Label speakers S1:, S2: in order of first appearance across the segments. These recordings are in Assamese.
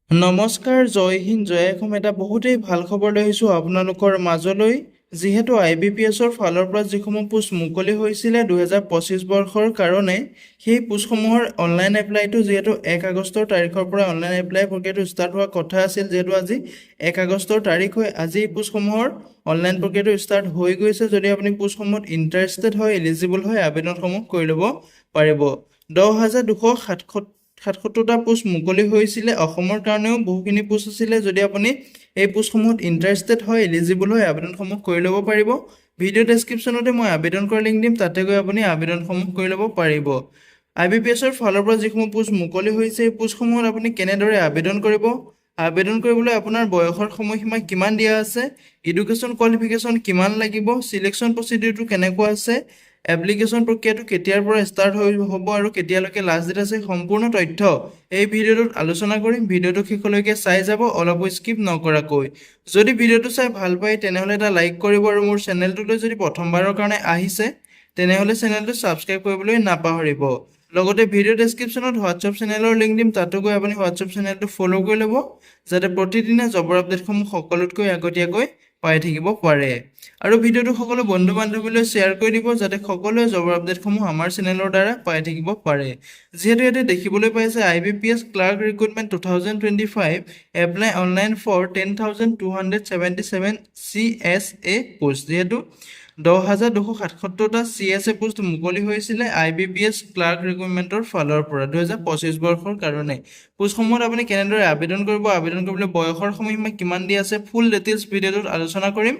S1: নমস্কাৰ, জয় হিন্দ, জয় অসম। এটা বহুতেই ভাল খবৰ লৈ আহিছোঁ আপোনালোকৰ মাজলৈ। যিহেতু IBPSৰ ফালৰ পৰা যিসমূহ পোষ্ট মুকলি হৈছিলে 2025 বৰ্ষৰ কাৰণে, সেই পোষ্টসমূহৰ অনলাইন এপ্লাইটো যিহেতু 1 আগষ্টৰ তাৰিখৰ পৰা অনলাইন এপ্লাই প্ৰক্ৰিয়াটো ষ্টাৰ্ট হোৱাৰ কথা আছিল। যিহেতু আজি 1 আগষ্টৰ তাৰিখ হৈ আজি এই পোষ্টসমূহৰ অনলাইন প্ৰক্ৰিয়াটো ষ্টাৰ্ট হৈ গৈছে। যদি আপুনি পোষ্টসমূহত ইণ্টাৰেষ্টেড হয়, এলিজিবল হয়, আবেদনসমূহ কৰি ল'ব পাৰিব। 10,277টা পোষ্ট মুকলি হৈছিলে। অসমৰ কাৰণেও বহুখিনি পোষ্ট আছিলে। যদি আপুনি এই পোষ্টসমূহত ইণ্টাৰেষ্টেড হয়, এলিজিবল হয়, আবেদনসমূহ কৰি ল'ব পাৰিব। ভিডিঅ' ডেছক্ৰিপশ্যনতে মই আবেদন কৰাৰ লিংক দিম, তাতে গৈ আপুনি আবেদনসমূহ কৰি ল'ব পাৰিব। IBPSৰ ফালৰ পৰা যিসমূহ পোষ্ট মুকলি হৈছে, এই পোষ্টসমূহত আপুনি কেনেদৰে আবেদন কৰিব, আবেদন কৰিবলৈ আপোনাৰ বয়সৰ সময়সীমা কিমান দিয়া আছে, এডুকেশ্যন কোৱালিফিকেশ্যন কিমান লাগিব, চিলেকশ্যন প্ৰচিডিউৰটো কেনেকুৱা আছে, এপ্লিকেশ্যন প্ৰক্ৰিয়াটো কেতিয়াৰ পৰা ষ্টাৰ্ট হ'ব আৰু কেতিয়ালৈকে লাষ্ট ডেট আছে, সম্পূৰ্ণ তথ্য এই ভিডিঅ'টোত আলোচনা কৰিম। ভিডিঅ'টো শেষলৈকে চাই যাব, অলপো স্কিপ নকৰাকৈ। যদি ভিডিঅ'টো চাই ভাল পায় তেনেহ'লে এটা লাইক কৰিব আৰু মোৰ চেনেলটোলৈ যদি প্ৰথমবাৰৰ কাৰণে আহিছে তেনেহ'লে চেনেলটো ছাবস্ক্ৰাইব কৰিবলৈ নাপাহৰিব। লগতে ভিডিঅ' ডেছক্ৰিপশ্যনত হোৱাটছআপ চেনেলৰ লিংক দিম, তাতো গৈ আপুনি হোৱাটছআপ চেনেলটো ফ'ল' কৰি ল'ব, যাতে প্ৰতিদিনে জবৰ আপডেটসমূহ সকলোতকৈ আগতীয়াকৈ পাই থাকিব পাৰে। আৰু ভিডিঅ'টো সকলো বন্ধু বান্ধৱীলৈ শ্বেয়াৰ কৰি দিব, যাতে সকলোৱে জবৰ আপডেটসমূহ আমাৰ চেনেলৰ দ্বাৰা পাই থাকিব পাৰে। যিহেতু ইয়াতে দেখিবলৈ পাইছে IBPS clerk recruitment 2025 apply online for 10,277 CSA post. যিহেতু 10,277টা CSA পোষ্ট মুকলি হৈছিলে IBPS ক্লাৰ্ক ৰিক্ৰুটমেণ্টৰ ফালৰ পৰা 2025 বৰ্ষৰ কাৰণে। পোষ্টসমূহত আপুনি কেনেদৰে আবেদন কৰিব, আবেদন কৰিবলৈ বয়সৰ সময়সীমা কিমান দিয়া আছে, ফুল ডিটেইলছ ভিডিঅ'টোত আলোচনা কৰিম।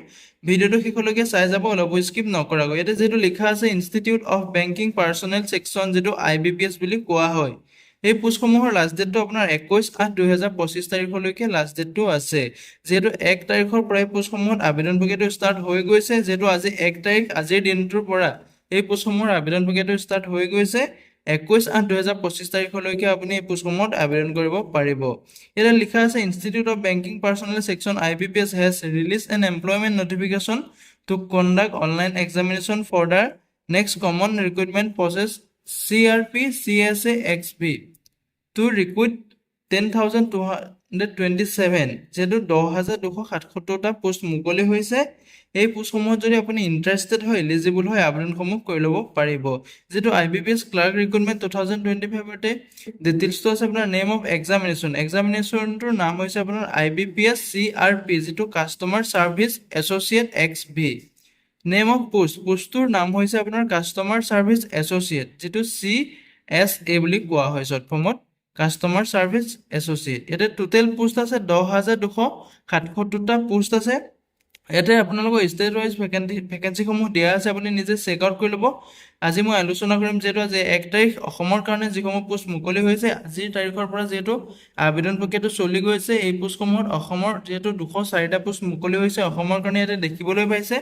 S1: ভিডিঅ'টো শেষলৈকে চাই যাব, অলপো স্কিপ নকৰাকৈ। ইয়াতে যিহেতু লিখা আছে institute of banking personnel section, যিটো IBPS বুলি কোৱা হয়। এই পোষ্টসমূহৰ লাষ্ট ডেটটো আপোনাৰ 21/8/2025 তাৰিখলৈকে লাষ্ট ডেটটো আছে। যিহেতু 1 তাৰিখৰ পৰাই পোষ্টসমূহত আবেদন প্ৰক্ৰিয়াটো ষ্টাৰ্ট হৈ গৈছে। যিহেতু আজি 1 তাৰিখ, আজিৰ দিনটোৰ পৰা এই পোষ্টসমূহৰ আবেদন প্ৰক্ৰিয়াটো ষ্টাৰ্ট হৈ গৈছে। 21/8/2025 তাৰিখলৈকে আপুনি এই পোষ্টসমূহত আবেদন কৰিব পাৰিব। ইয়াতে লিখা আছে institute of banking personnel selection IBPS has released an employment notification to conduct online examination for the next common recruitment process CRP CSA XB to recruit 10,227। যিহেতু 10,277টা পোষ্ট মুকলি হৈছে। এই পোষ্টসমূহত যদি আপুনি ইণ্টাৰেষ্টেড হয়, এলিজিবল হয়, আবেদনসমূহ কৰি ল'ব পাৰিব। যিটো IBPS ক্লাৰ্ক ৰিক্ৰুটমেণ্ট 2025তে ডিটেইলছটো আছে আপোনাৰ নেম অফ এক্সামিনেশ্যনটোৰ নাম হৈছে আপোনাৰ IBPS CRP, যিটো customer service associate XB। Name of পোষ্টটোৰ নাম হৈছে আপোনাৰ কাষ্টমাৰ ছাৰ্ভিচ এছ'চিয়েট, যিটো CSA বুলি কোৱা হয় শ্বৰ্ট ফৰ্মত, কাষ্টমাৰ ছাৰ্ভিচ এছ'চিয়েট। ইয়াতে টোটেল পোষ্ট আছে 10,277টা পোষ্ট আছে। ইয়াতে আপোনালোকৰ ষ্টেট ৱাইজ ভেকেঞ্চিসমূহ দিয়া আছে, আপুনি নিজে চেক আউট কৰি ল'ব। আজি মই আলোচনা কৰিম, যিহেতু আজি 1 তাৰিখ, অসমৰ কাৰণে যিসমূহ পোষ্ট মুকলি হৈছে আজিৰ তাৰিখৰ পৰা যিহেতু আবেদন প্ৰক্ৰিয়াটো চলি গৈছে। এই পোষ্টসমূহত অসমৰ যিহেতু 204টা পোষ্ট মুকলি হৈছে অসমৰ কাৰণে ইয়াতে দেখিবলৈ পাইছে।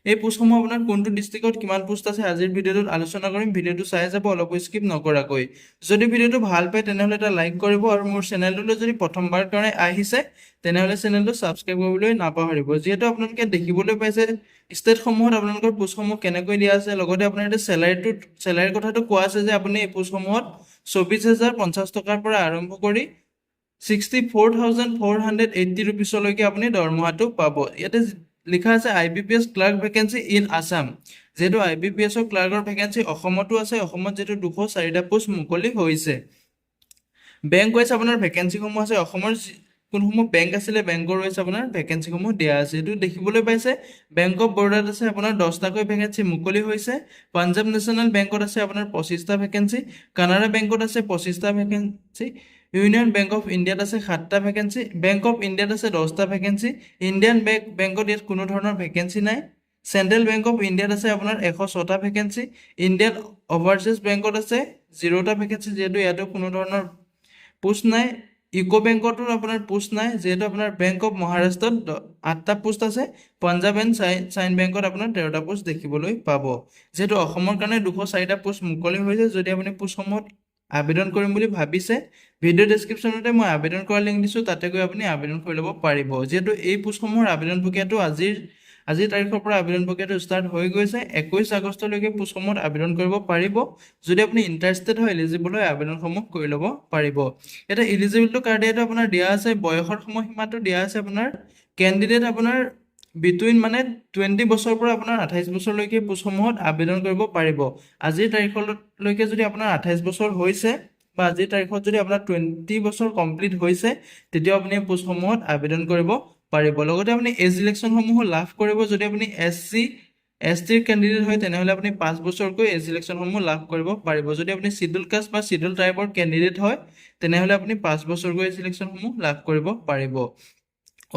S1: এই পোষ্টসমূহ আপোনাৰ কোনটো ডিষ্ট্ৰিক্টত কিমান পোষ্ট আছে আজিৰ ভিডিঅ'টোত আলোচনা কৰিম। ভিডিঅ'টো চাই যাব, অলপো স্কিপ নকৰাকৈ। যদি ভিডিঅ'টো ভাল পায় তেনেহ'লে এটা লাইক কৰিব আৰু মোৰ চেনেলটোলৈ যদি প্ৰথমবাৰ কাৰণে আহিছে তেনেহ'লে চেনেলটো ছাবস্ক্ৰাইব কৰিবলৈ নাপাহৰিব। যিহেতু আপোনালোকে দেখিবলৈ পাইছে ষ্টেটসমূহত আপোনালোকৰ পোষ্টসমূহ কেনেকৈ দিয়া আছে, লগতে আপোনাৰ এতিয়া চেলাৰীৰ কথাটো কোৱা আছে যে আপুনি এই পোষ্টসমূহত 24,050 টকাৰ পৰা আৰম্ভ কৰি 64,480 ৰুপিছলৈকে আপুনি দৰমহাটো পাব। ইয়াতে লিখা আছে IBPS clerk vacancy in Assam. যিহেতু IBPSৰ ক্লাৰ্কৰ ভেকেঞ্চি অসমতো আছে। অসমত যিহেতু 204টা পোষ্ট মুকলি হৈছে। বেংক ৱাইজ আপোনাৰ ভেকেঞ্চিসমূহ আছে। অসমৰ কোনসমূহ বেংক আছিলে, বেংকৰ ৱাইজ আপোনাৰ ভেকেঞ্চিসমূহ দিয়া আছে। এইটো দেখিবলৈ পাইছে বেংক অফ বৰোদাত আছে আপোনাৰ 10টাকৈ ভেকেঞ্চি মুকলি হৈছে। পাঞ্জাৱ নেশ্যনেল বেংকত আছে আপোনাৰ 25টা ভেকেঞ্চি। কানাড়া বেংকত আছে 25টা ভেকেঞ্চি। ইউনিয়ন বেংক অফ ইণ্ডিয়াত আছে 7টা ভেকেঞ্চি। বেংক অফ ইণ্ডিয়াত আছে 10টা ভেকেঞ্চি। ইণ্ডিয়ান বেংকত ইয়াত কোনো ধৰণৰ ভেকেঞ্চি নাই। চেণ্ট্ৰেল বেংক অফ ইণ্ডিয়াত আছে আপোনাৰ 106টা ভেকেঞ্চি। ইণ্ডিয়ান অভাৰচিজ বেংকত আছে 0টা ভেকেঞ্চি, যিহেতু ইয়াতো কোনো ধৰণৰ পোষ্ট নাই। ইউকো বেংকতো আপোনাৰ পোষ্ট নাই, যিহেতু আপোনাৰ বেংক অফ মহাৰাষ্ট্ৰত 8টা পোষ্ট আছে। পাঞ্জাৱ এণ্ড চাইন বেংকত আপোনাৰ 13টা পোষ্ট দেখিবলৈ পাব। যিহেতু অসমৰ কাৰণে 204টা পোষ্ট মুকলি হৈছে। যদি আপুনি পোষ্টসমূহত আবেদন কৰিম বুলি ভাবিছে, ভিডিঅ' ডেছক্ৰিপশ্যনতে মই আবেদন কৰাৰ লিংক দিছোঁ, তাতে গৈ আপুনি আবেদন কৰি ল'ব পাৰিব। যিহেতু এই পোষ্টসমূহৰ আবেদন প্ৰক্ৰিয়াটো আজিৰ তাৰিখৰ পৰা আবেদন প্ৰক্ৰিয়াটো ষ্টাৰ্ট হৈ গৈছে। 21 আগষ্টলৈকে পোষ্টসমূহত আবেদন কৰিব পাৰিব। যদি আপুনি ইণ্টাৰেষ্টেড হয়, এলিজিবল হয়, আবেদনসমূহ কৰি ল'ব পাৰিব। এটা এলিজিবিলিটি ক্ৰাইটেৰিয়াটো আপোনাৰ দিয়া আছে, বয়সৰ সময়সীমাটো দিয়া আছে আপোনাৰ কেণ্ডিডেট আপোনাৰ বিটুইন মানে 20 বছৰৰ পৰা আপোনাৰ 28 বছৰলৈকে পোষ্টসমূহত আবেদন কৰিব পাৰিব। আজিৰ তাৰিখলৈকে যদি আপোনাৰ 28 বছৰ হৈছে বা আজিৰ তাৰিখত যদি আপোনাৰ 20 বছৰ কমপ্লিট হৈছে, তেতিয়াও আপুনি পোষ্টসমূহত আবেদন কৰিব পাৰিব। লগতে আপুনি এজ ইলেকশ্যনসমূহ লাভ কৰিব। যদি আপুনি SC/ST কেণ্ডিডেট হয়, তেনেহ'লে আপুনি 5 বছৰকৈ এজ ইলেকশ্যনসমূহ লাভ কৰিব পাৰিব। যদি আপুনি শিডিউল কাষ্ট বা শিডিউল ট্ৰাইবৰ কেণ্ডিডেট হয়, তেনেহ'লে আপুনি 5 বছৰকৈ এজ ইলেকশ্যনসমূহ লাভ কৰিব পাৰিব।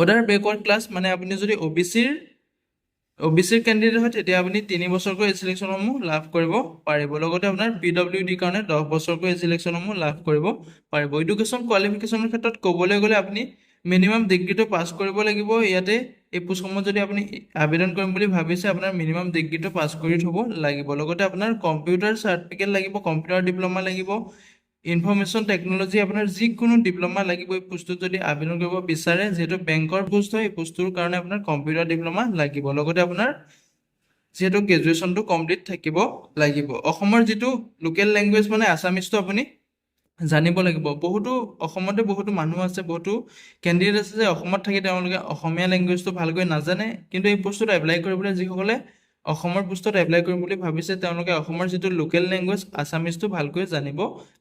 S1: অদাৰ বেকৱাৰ্ড ক্লাছ মানে আপুনি যদি OBCৰ কেণ্ডিডেট হয়, তেতিয়া আপুনি 3 বছৰকৈ এজ ইলেকশ্যনসমূহ লাভ কৰিব পাৰিব। লগতে আপোনাৰ PWD কাৰণে 10 বছৰকৈ এজ ইলেকশ্যনসমূহ লাভ কৰিব পাৰিব। এডুকেশ্যন কোৱালিফিকেশ্যনৰ ক্ষেত্ৰত ক'বলৈ গ'লে আপুনি মিনিমাম ডিগ্ৰীটো পাছ কৰিব লাগিব। ইয়াতে এই পোষ্টসমূহত যদি আপুনি আবেদন কৰিম বুলি ভাবিছে, আপোনাৰ মিনিমাম ডিগ্ৰীটো পাছ কৰি থ'ব লাগিব। লগতে আপোনাৰ কম্পিউটাৰ চাৰ্টিফিকেট লাগিব, কম্পিউটাৰ ডিপ্ল'মা লাগিব, ইনফৰমেশ্যন টেকন'লজি আপোনাৰ যিকোনো ডিপ্ল'মা লাগিব এই পোষ্টটোত যদি আবেদন কৰিব বিচাৰে। যিহেতু বেংকৰ পোষ্ট হয়, এই পোষ্টটোৰ কাৰণে আপোনাৰ কম্পিউটাৰ ডিপ্ল'মা লাগিব। লগতে আপোনাৰ যিহেতু গ্ৰেজুৱেশ্যনটো কমপ্লিট থাকিব লাগিব। অসমৰ যিটো লোকেল লেংগুৱেজ মানে আছামিজটো আপুনি জানিব লাগিব। অসমতে বহুতো মানুহ আছে, বহুতো কেণ্ডিডেট আছে যে অসমত থাকি তেওঁলোকে অসমীয়া লেংগুৱেজটো ভালকৈ নাজানে। কিন্তু এই পোষ্টটোত এপ্লাই কৰিবলৈ যিসকলে অসমৰ পোষ্টত এপ্লাই কৰিম বুলি ভাবিছে, তেওঁলোকে অসমৰ যিটো লোকেল লেংগুৱেজ আছামিজটো ভালকৈ জানিব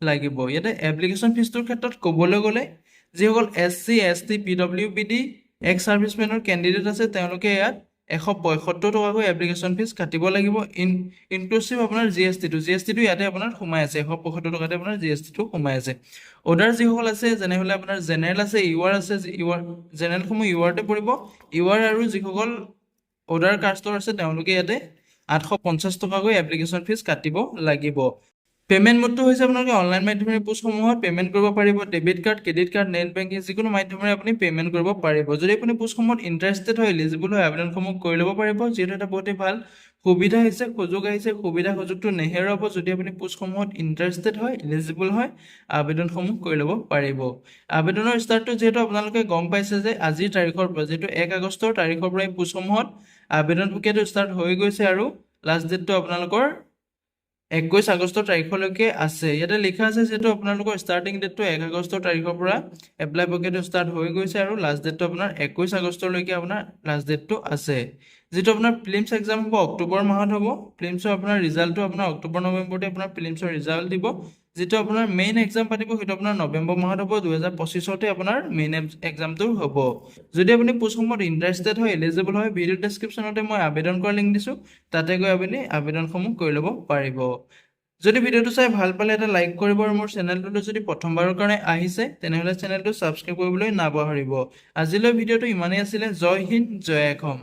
S1: লাগিব। ইয়াতে এপ্লিকেশ্যন ফিজটোৰ ক্ষেত্ৰত ক'বলৈ গ'লে যিসকল SC/ST PWBD এক্স ছাৰ্ভিচমেনৰ কেণ্ডিডেট আছে, তেওঁলোকে ইয়াত 175 টকাকৈ এপ্লিকেশ্যন ফিজ কাটিব লাগিব। ইনক্লুচিভ আপোনাৰ GSTটো ইয়াতে আপোনাৰ সোমাই আছে। 175 টকাতে আপোনাৰ GSTটো সোমাই আছে। অদাৰ যিসকল আছে, যেনেহ'লে আপোনাৰ জেনেৰেল আছে, UR আছে, জেনেৰেলসমূহ URতে পৰিব। UR আৰু যিসকল অদাৰ কাষ্টৰ আছে, তেওঁলোকে ইয়াতে 850 টকাকৈ এপ্লিকেশ্যন ফিজ কাটিব লাগিব। পে'মেণ্ট মোডটো হৈছে আপোনালোকে অনলাইন মাধ্যমেৰে পোষ্টসমূহত পে'মেণ্ট কৰিব পাৰিব। Debit card, credit card, net banking যিকোনো মাধ্যমেৰে আপুনি পে'মেণ্ট কৰিব পাৰিব। যদি আপুনি পোষ্টসমূহত ইণ্টাৰেষ্টেড হয়, এলিজিবল হয়, আবেদনসমূহ কৰি ল'ব পাৰিব। যিহেতু এটা বহুতেই ভাল সুবিধা আহিছে, সুযোগ আহিছে, সুযোগটো নেহেৰুৱাব। যদি আপুনি পোষ্টসমূহত ইণ্টাৰেষ্টেড হয়, এলিজিবল হয়, আবেদনসমূহ কৰি ল'ব পাৰিব। আবেদনৰ ষ্টাৰ্টটো যিহেতু আপোনালোকে গম পাইছে যে আজিৰ তাৰিখৰ পৰা, যিহেতু 1 আগষ্টৰ তাৰিখৰ পৰা এই পোষ্টসমূহত আবেদন প্ৰক্ৰিয়াটো ষ্টাৰ্ট হৈ গৈছে আৰু লাষ্ট ডেটটো আপোনালোকৰ 21 আগষ্টৰ তাৰিখলৈকে আছে। ইয়াতে লিখা আছে যিহেতু আপোনালোকৰ ষ্টাৰ্টিং ডেটটো 1 আগষ্টৰ তাৰিখৰ পৰা এপ্লাই প্ৰক্ৰিয়াটো ষ্টাৰ্ট হৈ গৈছে আৰু লাষ্ট ডেটটো আপোনাৰ 21 আগষ্টলৈকে আপোনাৰ লাষ্ট ডেটটো আছে। যিটো আপোনাৰ প্ৰিলিমছ এক্সাম হ'ব অক্টোবৰ মাহত হ'ব। প্ৰিলিমছৰ আপোনাৰ ৰিজাল্টটো আপোনাৰ অক্টোবৰ নৱেম্বৰতে আপোনাৰ প্ৰিলিমছৰ ৰিজাল্ট দিব। যিটো আপোনাৰ মেইন এক্সাম পাতিব সেইটো আপোনাৰ নৱেম্বৰ মাহত হ'ব। 2025তে আপোনাৰ মেইন এক্সামটো হ'ব। যদি আপুনি পোষ্টসমূহত ইণ্টাৰেষ্টেড হয়, এলিজিবল হয়, ভিডিঅ' ডেছক্ৰিপশ্যনতে মই আবেদন কৰা লিংক দিছোঁ, তাতে গৈ আপুনি আবেদনসমূহ কৰি ল'ব পাৰিব। যদি ভিডিঅ'টো চাই ভাল পালে এটা লাইক কৰিব আৰু মোৰ চেনেলটোলৈ যদি প্ৰথমবাৰৰ কাৰণে আহিছে, তেনেহ'লে চেনেলটো ছাবস্ক্ৰাইব কৰিবলৈ নাপাহৰিব। আজিলৈ ভিডিঅ'টো ইমানেই আছিলে। জয় হিন্দ, জয় অসম।